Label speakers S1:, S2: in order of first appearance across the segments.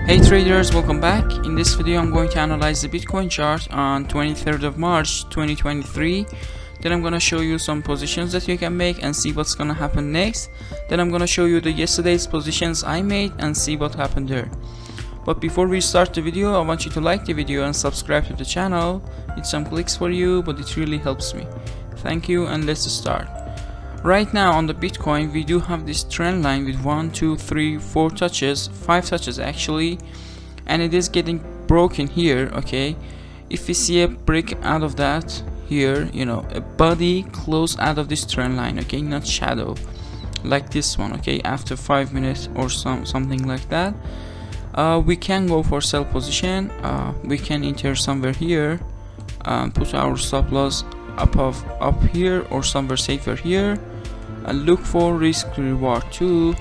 S1: Hey traders, welcome back. In this video I'm going to analyze the Bitcoin chart on 23rd of March 2023. Then I'm going to show you some positions that you can make and see what's going to happen next. Then I'm going to show you the yesterday's positions I made and see what happened there. But before we start the video, I want you to like the video and subscribe to the channel. It's some clicks for you, but it really helps me. Thank you, and let's start. Right now on the Bitcoin we do have this trend line with 1, 2, 3, 4 touches, 5 touches actually, and it is getting broken here. Okay, if we see a break out of that here, you know, a body close out of this trend line, okay, not shadow like this one, okay, after 5 minutes or something like that, we can go for sell position. We can enter somewhere here and put our stop loss up here or somewhere safer here, and look for risk to reward too.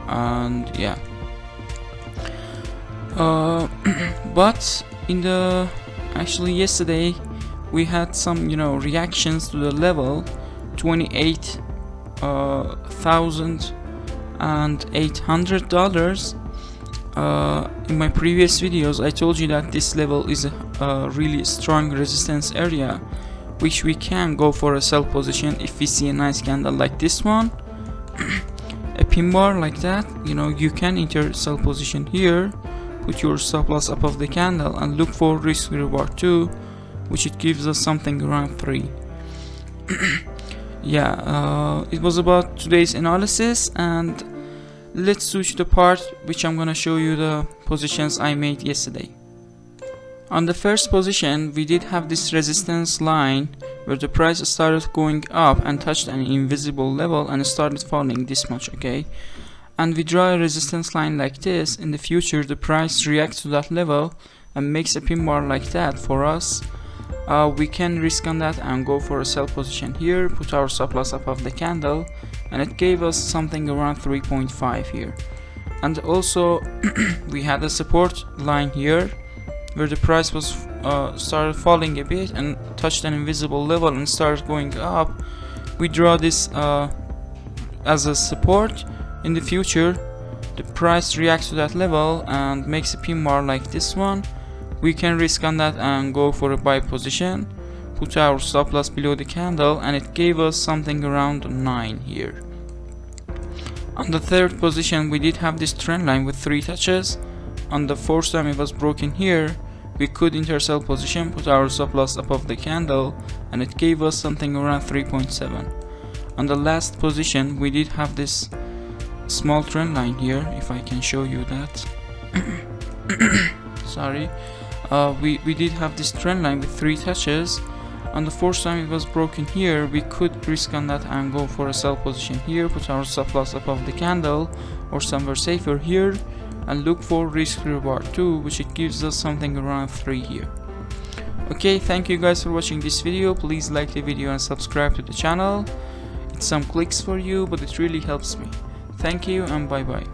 S1: And yeah, but in the actually yesterday we had some, you know, reactions to the level $28,800. In my previous videos I told you that this level is a really strong resistance area, which we can go for a sell position if we see a nice candle like this one, a pin bar like that. You know, you can enter sell position here, put your stop loss above the candle and look for risk reward too, which it gives us something around 3. Yeah, it was about today's analysis, and let's switch to the part which I'm gonna show you the positions I made yesterday. On the first position we did have this resistance line where the price started going up and touched an invisible level and started falling this much, okay, and we draw a resistance line like this. In the future the price reacts to that level and makes a pin bar like that for us. We can risk on that and go for a sell position here, put our stop loss above the candle, and it gave us something around 3.5 here. And also we had a support line here where the price was started falling a bit and touched an invisible level and started going up. We draw this as a support. In the future the price reacts to that level and makes a pin bar like this one. We can risk on that and go for a buy position, put our stop loss below the candle, and it gave us something around 9 here. On the third position we did have this trend line with 3 touches. On the fourth time it was broken here, we could enter sell position, put our stop loss above the candle, and it gave us something around 3.7. On the last position we did have this small trend line here, if I can show you that. Sorry. We did have this trend line with 3 touches. On the fourth time it was broken here, we could risk on that and go for a sell position here, put our stop loss above the candle or somewhere safer here, and look for risk reward too, which it gives us something around 3 here. Okay, thank you guys for watching this video. Please like the video and subscribe to the channel. It's some clicks for you, but it really helps me. Thank you and bye bye.